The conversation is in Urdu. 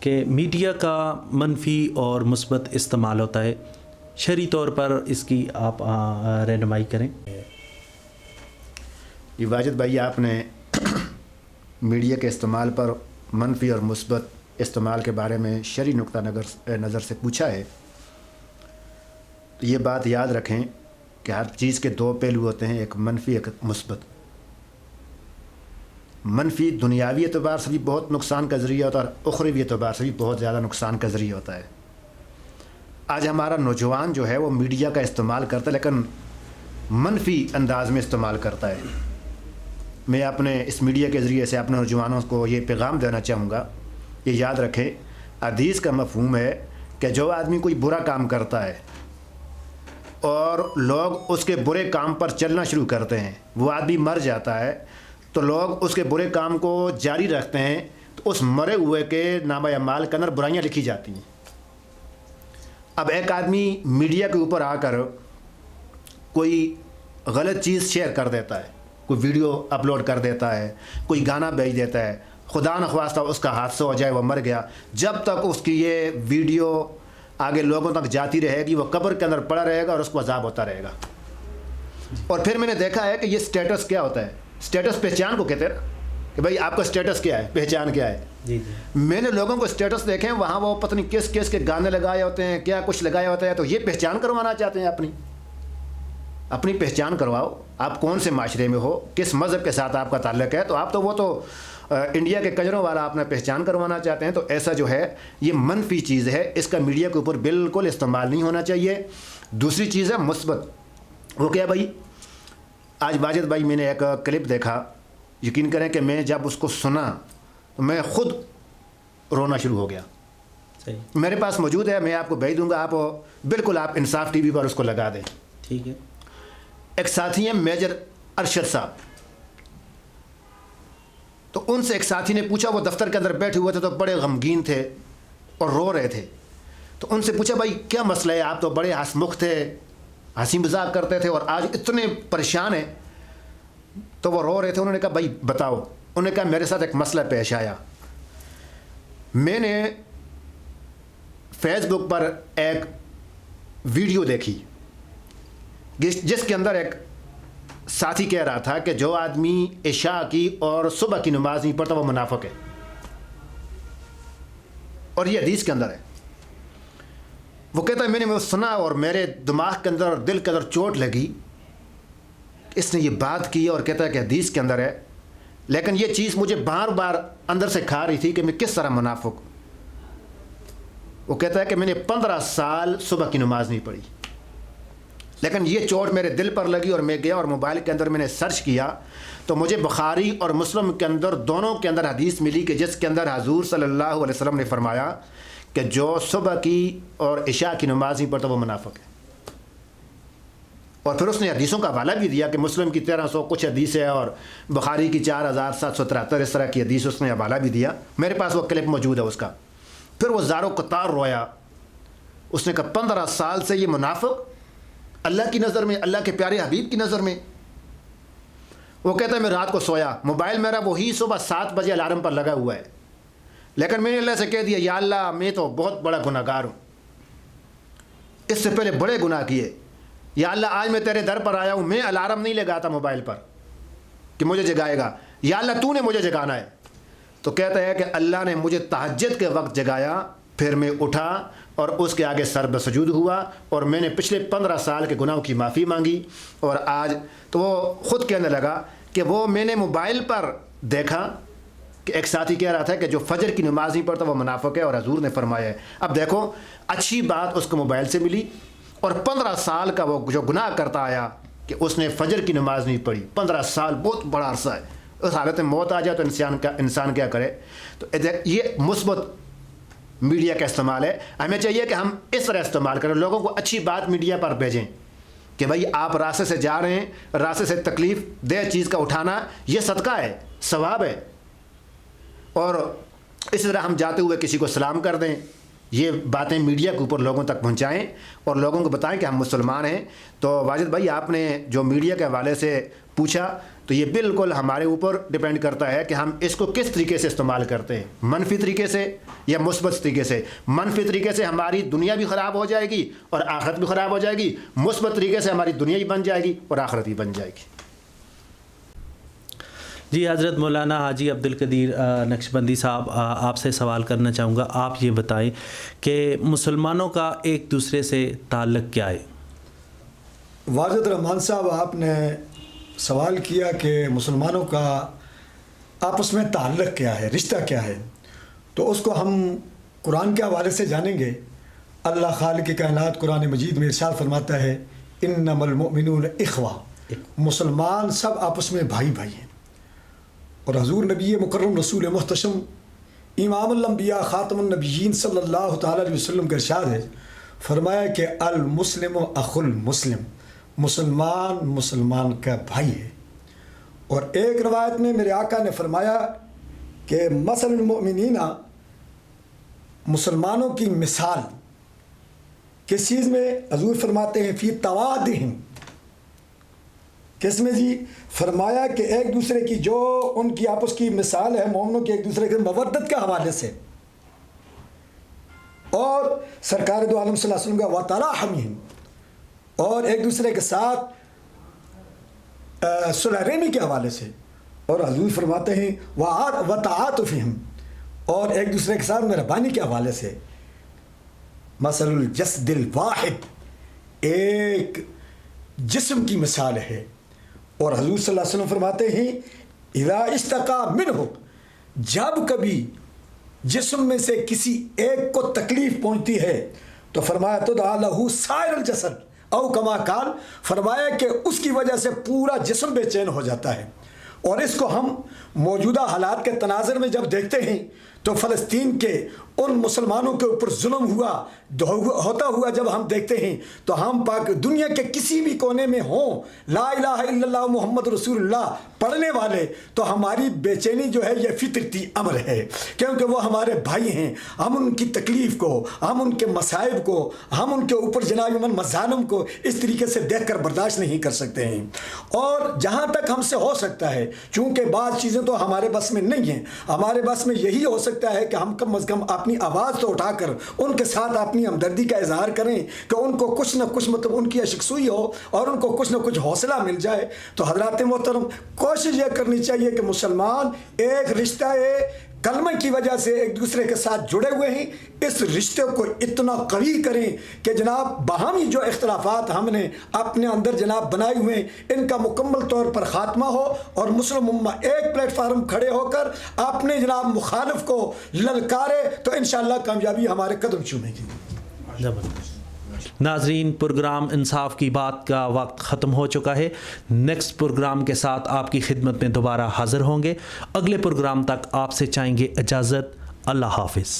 کہ میڈیا کا منفی اور مثبت استعمال ہوتا ہے، شرعی طور پر اس کی آپ رہنمائی کریں۔ یہ واجد بھائی، آپ نے میڈیا کے استعمال پر منفی اور مثبت استعمال کے بارے میں شرعی نقطہ نظر سے پوچھا ہے، تو یہ بات یاد رکھیں کہ ہر چیز کے دو پہلو ہوتے ہیں، ایک منفی ایک مثبت۔ منفی دنیاوی اعتبار سے بھی بہت نقصان کا ذریعہ ہوتا ہے اور اخروی اعتبار سے بھی بہت زیادہ نقصان کا ذریعہ ہوتا ہے۔ آج ہمارا نوجوان جو ہے وہ میڈیا کا استعمال کرتا ہے لیکن منفی انداز میں استعمال کرتا ہے۔ میں اپنے اس میڈیا کے ذریعے سے اپنے نوجوانوں کو یہ پیغام دینا چاہوں گا، یہ یاد رکھیں، حدیث کا مفہوم ہے کہ جو آدمی کوئی برا کام کرتا ہے اور لوگ اس کے برے کام پر چلنا شروع کرتے ہیں، وہ آدمی مر جاتا ہے تو لوگ اس کے برے کام کو جاری رکھتے ہیں، تو اس مرے ہوئے کے نامہ اعمال کے اندر برائیاں لکھی جاتی ہیں۔ اب ایک آدمی میڈیا کے اوپر آ کر کوئی غلط چیز شیئر کر دیتا ہے، کوئی ویڈیو اپلوڈ کر دیتا ہے، کوئی گانا بھیج دیتا ہے، خدا نخواستہ اس کا حادثہ ہو جائے، وہ مر گیا، جب تک اس کی یہ ویڈیو آگے لوگوں تک جاتی رہے گی وہ قبر کے اندر پڑا رہے گا اور اس کو عذاب ہوتا رہے گا۔ اور پھر میں نے دیکھا ہے کہ یہ سٹیٹس کیا ہوتا ہے، سٹیٹس پہچان کو کہتے ہیں کہ بھائی آپ کا سٹیٹس کیا ہے، پہچان کیا ہے۔ جی میں نے لوگوں کو سٹیٹس دیکھے ہیں، وہاں وہ پتہ نہیں کس کس کے گانے لگائے ہوتے ہیں، کیا کچھ لگایا ہوتا ہے، تو یہ پہچان کروانا چاہتے ہیں، اپنی پہچان کرواؤ، آپ کون سے معاشرے میں ہو، کس مذہب کے ساتھ آپ کا تعلق ہے، تو آپ تو وہ تو انڈیا کے کجروں والا اپنا پہچان کروانا چاہتے ہیں۔ تو ایسا جو ہے یہ منفی چیز ہے، اس کا میڈیا کے اوپر بالکل استعمال نہیں ہونا چاہیے۔ دوسری چیز ہے مثبت، وہ کیا بھائی، آج واجد بھائی میں نے ایک کلپ دیکھا، یقین کریں کہ میں جب اس کو سنا تو میں خود رونا شروع ہو گیا۔ صحیح، میرے پاس موجود ہے، میں آپ کو بھیج دوں گا، آپ بالکل آپ انصاف ٹی وی پر اس کو لگا دیں۔ ٹھیک ہے۔ ایک ساتھی ہیں میجر ارشد صاحب، تو ان سے ایک ساتھی نے پوچھا، وہ دفتر کے اندر بیٹھے ہوئے تھے تو بڑے غمگین تھے اور رو رہے تھے، تو ان سے پوچھا بھائی کیا مسئلہ ہے، آپ تو بڑے ہنسمکھ تھے، ہنسی مذاق کرتے تھے اور آج اتنے پریشان ہیں، تو وہ رو رہے تھے۔ انہوں نے کہا بھائی بتاؤ، انہوں نے کہا میرے ساتھ ایک مسئلہ پیش آیا، میں نے فیس بک پر ایک ویڈیو دیکھی جس کے اندر ایک ساتھی کہہ رہا تھا کہ جو آدمی عشاء کی اور صبح کی نماز نہیں پڑھتا وہ منافق ہے، اور یہ حدیث کے اندر ہے۔ وہ کہتا ہے میں نے وہ سنا اور میرے دماغ کے اندر اور دل کے اندر چوٹ لگی، اس نے یہ بات کی، اور کہتا ہے کہ حدیث کے اندر ہے، لیکن یہ چیز مجھے بار بار اندر سے کھا رہی تھی کہ میں کس طرح منافق۔ وہ کہتا ہے کہ میں نے 15 سال صبح کی نماز نہیں پڑھی، لیکن یہ چوٹ میرے دل پر لگی اور میں گیا اور موبائل کے اندر میں نے سرچ کیا تو مجھے بخاری اور مسلم کے اندر دونوں کے اندر حدیث ملی کہ جس کے اندر حضور صلی اللہ علیہ وسلم نے فرمایا کہ جو صبح کی اور عشاء کی نماز نہیں پڑھتا وہ منافق ہے۔ اور پھر اس نے حدیثوں کا حوالہ بھی دیا کہ مسلم کی 1300 کچھ حدیث ہے اور بخاری کی 4773 اس طرح کی حدیث اس نے حوالہ بھی دیا، میرے پاس وہ کلپ موجود ہے اس کا۔ پھر وہ زارو قطار رویا، اس نے کہا 15 سال سے یہ منافق اللہ کی نظر میں، اللہ کے پیارے حبیب کی نظر میں۔ وہ کہتا ہے میں رات کو سویا، موبائل میرا وہی صبح 7 بجے الارم پر لگا ہوا ہے، لیکن میں نے اللہ سے کہہ دیا یا اللہ میں تو بہت بڑا گناہ گار ہوں، اس سے پہلے بڑے گناہ کیے، یا اللہ آج میں تیرے در پر آیا ہوں، میں الارم نہیں لگاتا موبائل پر کہ مجھے جگائے گا، یا اللہ تو نے مجھے جگانا ہے۔ تو کہتا ہے کہ اللہ نے مجھے تہجد کے وقت جگایا، پھر میں اٹھا اور اس کے آگے سر بسجود ہوا اور میں نے پچھلے 15 سال کے گناہوں کی معافی مانگی۔ اور آج تو وہ خود کہنے لگا کہ وہ میں نے موبائل پر دیکھا کہ ایک ساتھی کہہ رہا تھا کہ جو فجر کی نماز نہیں پڑھتا وہ منافق ہے، اور حضور نے فرمایا ہے۔ اب دیکھو اچھی بات اس کو موبائل سے ملی، اور 15 سال کا وہ جو گناہ کرتا آیا کہ اس نے فجر کی نماز نہیں پڑھی، 15 سال بہت بڑا عرصہ ہے، اس حالت میں موت آ جائے تو انسان کیا کرے۔ تو یہ مثبت میڈیا کا استعمال ہے، ہمیں چاہیے کہ ہم اس طرح استعمال کریں، لوگوں کو اچھی بات میڈیا پر بھیجیں کہ بھائی آپ راستے سے جا رہے ہیں، راستے سے تکلیف دہ چیز کا اٹھانا یہ صدقہ ہے، ثواب ہے، اور اسی طرح ہم جاتے ہوئے کسی کو سلام کر دیں، یہ باتیں میڈیا کے اوپر لوگوں تک پہنچائیں اور لوگوں کو بتائیں کہ ہم مسلمان ہیں۔ تو واجد بھائی آپ نے جو میڈیا کے حوالے سے پوچھا تو یہ بالکل ہمارے اوپر ڈیپینڈ کرتا ہے کہ ہم اس کو کس طریقے سے استعمال کرتے ہیں، منفی طریقے سے یا مثبت طریقے سے۔ منفی طریقے سے ہماری دنیا بھی خراب ہو جائے گی اور آخرت بھی خراب ہو جائے گی، مثبت طریقے سے ہماری دنیا بھی بن جائے گی اور آخرت بھی بن جائے گی۔ جی حضرت مولانا حاجی عبدالقدیر نقشبندی صاحب، آپ سے سوال کرنا چاہوں گا۔ آپ یہ بتائیں کہ مسلمانوں کا ایک دوسرے سے تعلق کیا ہے؟ واجد رحمان صاحب، آپ نے سوال کیا کہ مسلمانوں کا آپس میں تعلق کیا ہے، رشتہ کیا ہے، تو اس کو ہم قرآن کے حوالے سے جانیں گے۔ اللہ خالق کائنات قرآن مجید میں ارشاد فرماتا ہے انما المؤمنون اخوہ، مسلمان سب آپس میں بھائی بھائی ہیں۔ اور حضور نبی مکرم رسول محتشم امام الانبیاء خاتم النبیین صلی اللہ تعالیٰ علیہ وسلم کا ارشاد ہے، فرمایا کہ المسلم اخو المسلم، مسلمان مسلمان کا بھائی ہے۔ اور ایک روایت میں میرے آقا نے فرمایا کہ مثل المؤمنین، مسلمانوں کی مثال کس چیز میں؟ حضور فرماتے ہیں فی توادہم، کس میں جی؟ فرمایا کہ ایک دوسرے کی جو ان کی آپس کی مثال ہے مومنوں کی ایک دوسرے کے مودت کے حوالے سے، اور سرکار دو عالم صلی اللہ علیہ وسلم کا وتراحمہم، اور ایک دوسرے کے ساتھ صلح رحمی کے حوالے سے، اور حضور فرماتے ہیں وتعاطفہم، اور ایک دوسرے کے ساتھ مہربانی کے حوالے سے۔ مثل الجسد الواحد، ایک جسم کی مثال ہے۔ اور حضور صلی اللہ علیہ وسلم فرماتے ہیں اذا اشتقا منہ، جب کبھی جسم میں سے کسی ایک کو تکلیف پہنچتی ہے تو فرمایا تدعی لہ سائر الجسد او کما قال، فرمایا کہ اس کی وجہ سے پورا جسم بے چین ہو جاتا ہے۔ اور اس کو ہم موجودہ حالات کے تناظر میں جب دیکھتے ہیں تو فلسطین کے ان مسلمانوں کے اوپر ظلم ہوتا ہوا جب ہم دیکھتے ہیں تو ہم پاک دنیا کے کسی بھی کونے میں ہوں لا الہ الا اللہ محمد رسول اللہ پڑھنے والے، تو ہماری بے چینی جو ہے یہ فطرتی امر ہے، کیونکہ وہ ہمارے بھائی ہیں۔ ہم ان کی تکلیف کو، ہم ان کے مصائب کو، ہم ان کے اوپر جناب من مظالم کو اس طریقے سے دیکھ کر برداشت نہیں کر سکتے ہیں۔ اور جہاں تک ہم سے ہو سکتا ہے، چونکہ بعض چیزیں تو ہمارے بس میں نہیں ہیں، ہمارے بس میں یہی ہو سکتا ہے کہ ہم کم از کم اپنی آواز تو اٹھا کر ان کے ساتھ اپنی ہمدردی کا اظہار کریں کہ ان کو کچھ نہ کچھ مطلب ان کی یکسوئی ہو اور ان کو کچھ نہ کچھ حوصلہ مل جائے۔ تو حضرات محترم، کوشش یہ کرنی چاہیے کہ مسلمان ایک رشتہ کلمہ کی وجہ سے ایک دوسرے کے ساتھ جڑے ہوئے ہیں، اس رشتے کو اتنا قوی کریں کہ جناب باہمی جو اختلافات ہم نے اپنے اندر جناب بنائے ہوئے ہیں ان کا مکمل طور پر خاتمہ ہو، اور مسلم امہ ایک پلیٹ فارم کھڑے ہو کر اپنے جناب مخالف کو للکارے تو انشاءاللہ کامیابی ہمارے قدم چومے گی۔ ناظرین، پروگرام انصاف کی بات کا وقت ختم ہو چکا ہے۔ نیکسٹ پروگرام کے ساتھ آپ کی خدمت میں دوبارہ حاضر ہوں گے۔ اگلے پروگرام تک آپ سے چاہیں گے اجازت۔ اللہ حافظ۔